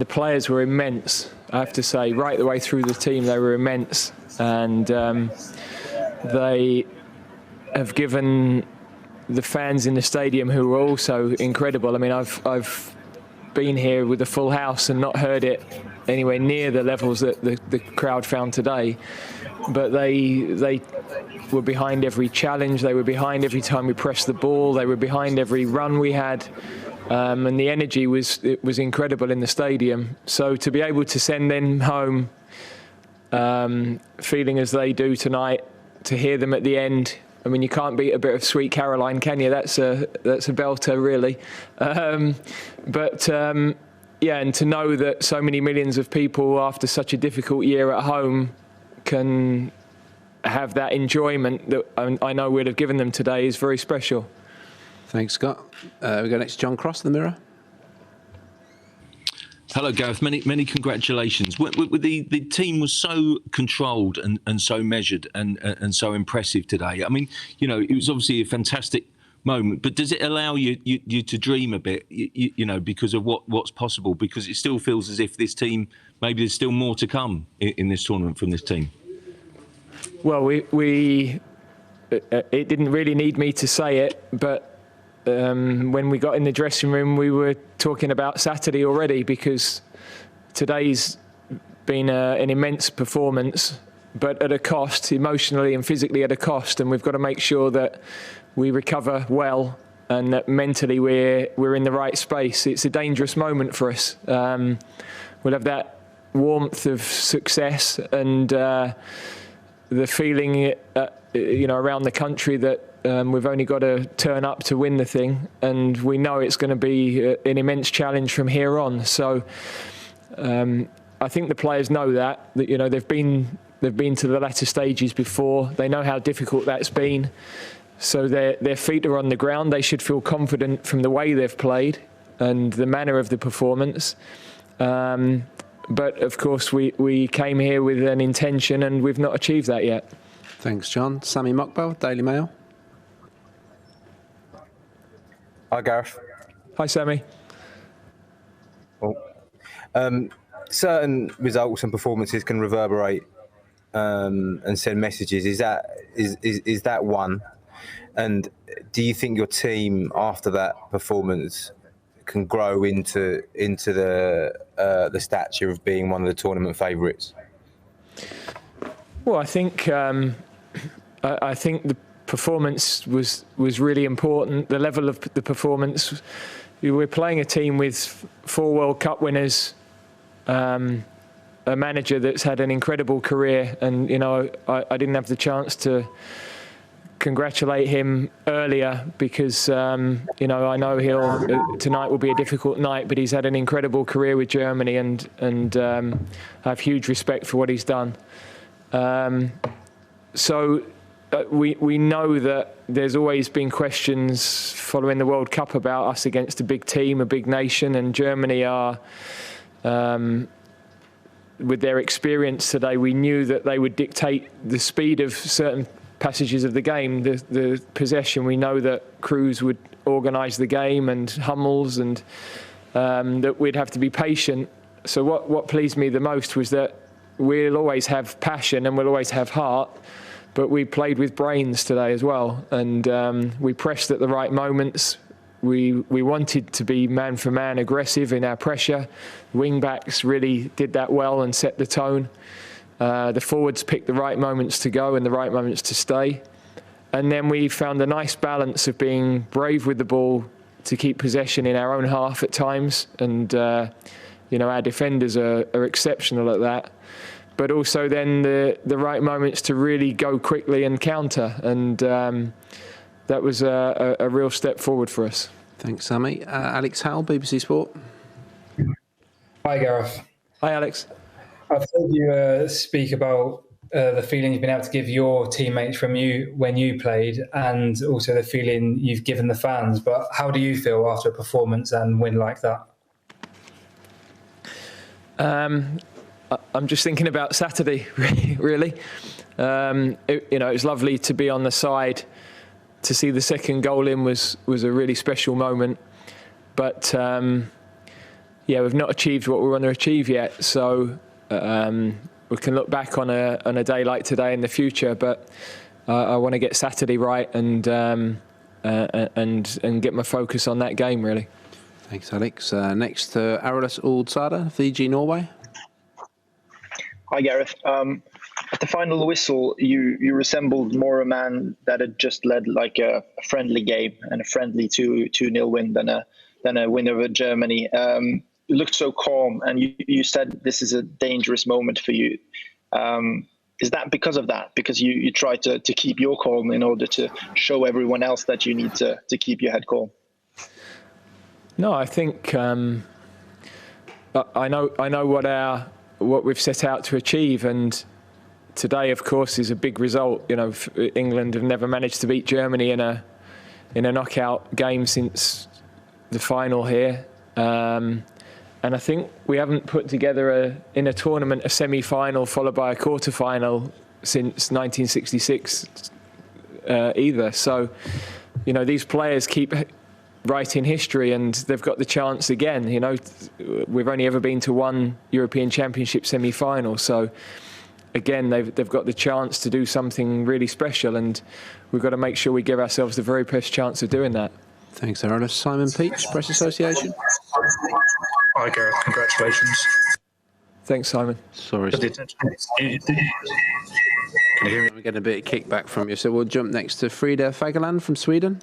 The players were immense, I have to say. Right the way through the team, they were immense. And they have given the fans in the stadium, who were also incredible. I mean, I've been here with a full house and not heard it anywhere near the levels that the crowd found today. But they were behind every challenge. They were behind every time we pressed the ball. They were behind every run we had. And the energy was incredible in the stadium. So to be able to send them home feeling as they do tonight, to hear them at the end, I mean, you can't beat a bit of Sweet Caroline, can you? That's a belter, really. Yeah, and to know that so many millions of people, after such a difficult year at home, can have that enjoyment that I know we'd have given them today is very special. Thanks, Scott. We go next to John Cross, The Mirror. Hello, Gareth. Many congratulations. The team was so controlled and so measured and so impressive today. I mean, you know, it was obviously a fantastic moment, but does it allow you to dream a bit, you know, because of what's possible? Because it still feels as if this team, maybe there's still more to come in this tournament from this team. Well, it didn't really need me to say it, but when we got in the dressing room, we were talking about Saturday already, because today's been an immense performance, but at a cost, emotionally and physically at a cost, and we've got to make sure that we recover well and that mentally we're in the right space. It's a dangerous moment for us. We'll have that warmth of success and the feeling, you know, around the country that we've only got to turn up to win the thing, and we know it's going to be an immense challenge from here on. So I think the players know that you know they've been to the latter stages before. They know how difficult that's been. So their feet are on the ground. They should feel confident from the way they've played and the manner of the performance. But of course, we came here with an intention, and we've not achieved that yet. Thanks, John. Sami Mokbel, Daily Mail. Hi, Gareth. Hi, Sammy. Oh. Certain results and performances can reverberate and send messages. Is that one? And do you think your team, after that performance, can grow into the stature of being one of the tournament favourites? Well, I think the performance was really important. The level of the performance. We're playing a team with 4 World Cup winners, a manager that's had an incredible career, and you know I didn't have the chance to congratulate him earlier because you know I know tonight will be a difficult night, but he's had an incredible career with Germany, and I have huge respect for what he's done. So we know that there's always been questions following the World Cup about us against a big team, a big nation, and Germany are, with their experience today, we knew that they would dictate the speed of certain passages of the game, the possession. We know that Kroos would organise the game and Hummels, and that we'd have to be patient. So what pleased me the most was that we'll always have passion and we'll always have heart, but we played with brains today as well, and we pressed at the right moments. We wanted to be man for man aggressive in our pressure. Wing backs really did that well and set the tone. The forwards picked the right moments to go and the right moments to stay. And then we found a nice balance of being brave with the ball to keep possession in our own half at times. And, you know, our defenders are exceptional at that. But also then the right moments to really go quickly and counter. And that was a real step forward for us. Thanks, Sammy. Alex Howell, BBC Sport. Hi, Gareth. Hi, Alex. I've heard you speak about the feeling you've been able to give your teammates from you when you played, and also the feeling you've given the fans. But how do you feel after a performance and win like that? I'm just thinking about Saturday, really. You know, it was lovely to be on the side. To see the second goal in was a really special moment. But we've not achieved what we want to achieve yet. So we can look back on a day like today in the future, but I want to get Saturday right and get my focus on that game, really. Thanks, Alex. Next to Grealishs Uldsada, Fiji, Norway. Hi, Gareth. At the final whistle, you resembled more a man that had just led like a friendly game and a friendly 2-0 win than a win over Germany. You looked so calm, and you said this is a dangerous moment for you. Is that because of that? Because you try to keep your calm in order to show everyone else that you need to keep your head calm? No, I think I know what we've set out to achieve, and today, of course, is a big result. You know, England have never managed to beat Germany in a knockout game since the final here, and I think we haven't put together in a tournament a semi-final followed by a quarter-final since 1966 either. So, you know, these players keep writing history, and they've got the chance again. You know, we've only ever been to one European Championship semi-final, so again they've got the chance to do something really special, and we've got to make sure we give ourselves the very best chance of doing that. Thanks, Grealishs. Simon Peach, Press Association. Hi, Gareth. Congratulations. Thanks, Simon. Sorry. Can you hear me? We're getting a bit of kickback from you, so we'll jump next to Frida Fagerland from Sweden.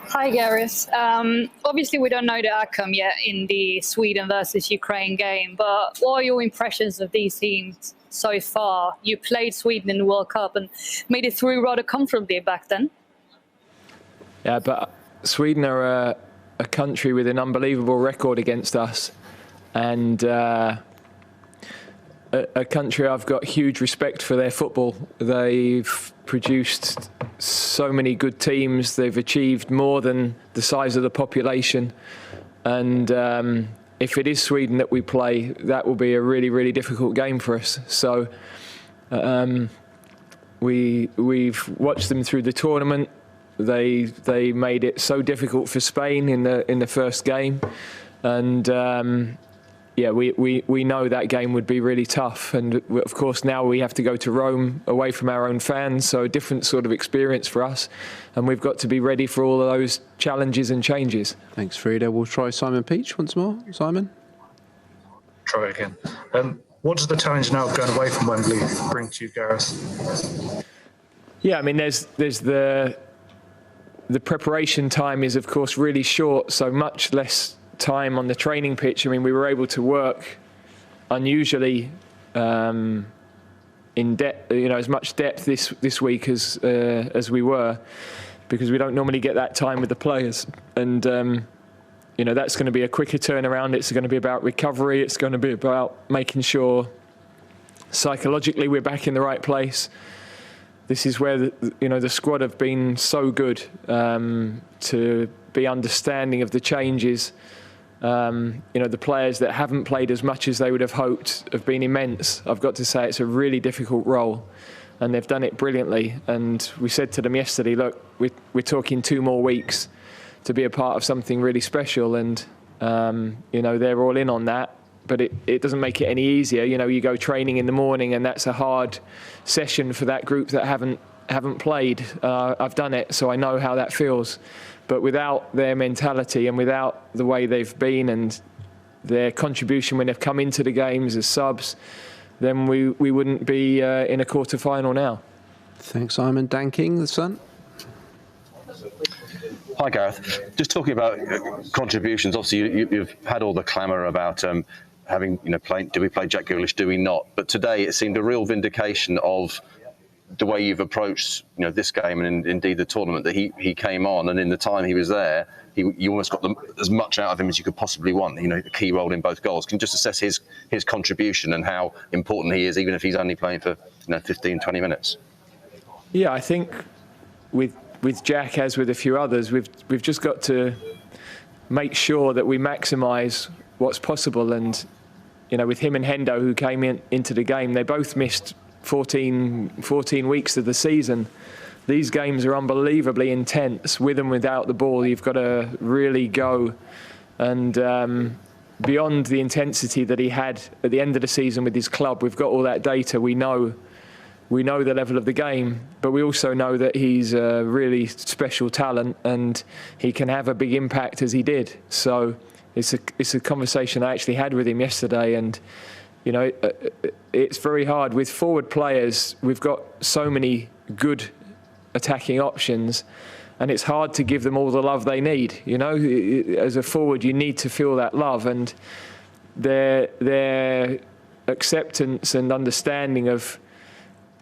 Hi, Gareth. Obviously, we don't know the outcome yet in the Sweden versus Ukraine game, but what are your impressions of these teams so far? You played Sweden in the World Cup and made it through rather comfortably back then. Yeah, but Sweden are a country with an unbelievable record against us, and a country I've got huge respect for their football. They've produced so many good teams. They've achieved more than the size of the population, and if it is Sweden that we play, that will be a really, really difficult game for us. So we've watched them through the tournament. They made it so difficult for Spain in the first game, and we know that game would be really tough. And of course now we have to go to Rome away from our own fans, so a different sort of experience for us, and we've got to be ready for all of those challenges and changes. Thanks, Frida. We'll try Simon Peach once more. Simon? Try again. What does the challenge now of going away from Wembley bring to you, Gareth? Yeah, I mean, there's the preparation time is, of course, really short, so much less time on the training pitch. I mean, we were able to work unusually in depth, you know, as much depth this week as we were, because we don't normally get that time with the players. And you know, that's going to be a quicker turnaround. It's going to be about recovery. It's going to be about making sure psychologically we're back in the right place. This is where the squad have been so good to be understanding of the changes. The players that haven't played as much as they would have hoped have been immense. I've got to say, it's a really difficult role, and they've done it brilliantly. And we said to them yesterday, look, we're talking 2 more weeks to be a part of something really special, and they're all in on that. But it doesn't make it any easier. You know, you go training in the morning, and that's a hard session for that group that haven't played. I've done it, so I know how that feels. But without their mentality and without the way they've been and their contribution when they've come into the games as subs, then we wouldn't be in a quarter-final now. Thanks, Simon. Dan King, The Sun. Hi, Gareth. Just talking about contributions. Obviously, you've had all the clamour about having, do we play Jack Grealish, do we not? But today it seemed a real vindication of the way you've approached, this game and indeed the tournament, that he came on, and in the time he was there, you almost got as much out of him as you could possibly want. A key role in both goals. Can you just assess his contribution and how important he is, even if he's only playing for 15, 20 minutes? Yeah, I think with Jack, as with a few others, we've just got to make sure that we maximise what's possible. And with him and Hendo, who came into the game, they both missed 14 weeks of the season. These games are unbelievably intense, with and without the ball. You've got to really go And beyond the intensity that he had at the end of the season with his club, we've got all that data. We know the level of the game, but we also know that he's a really special talent and he can have a big impact as he did. So it's a conversation I actually had with him yesterday, and you know, it's very hard with forward players. We've got so many good attacking options, and it's hard to give them all the love they need. You know, as a forward, you need to feel that love, and their acceptance and understanding of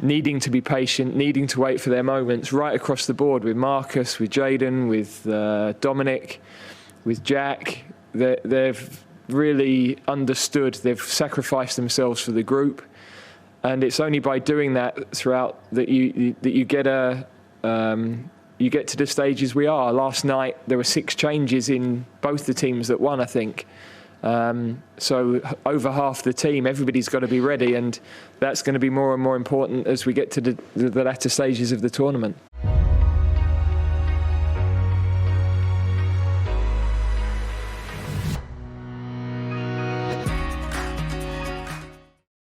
needing to be patient, needing to wait for their moments right across the board with Marcus, with Jayden, with Dominic, with Jack. They've really understood. They've sacrificed themselves for the group, and it's only by doing that throughout that you get you get to the stages we are. Last night there were 6 changes in both the teams that won, I think. So over half the team, everybody's got to be ready, and that's going to be more and more important as we get to the latter stages of the tournament.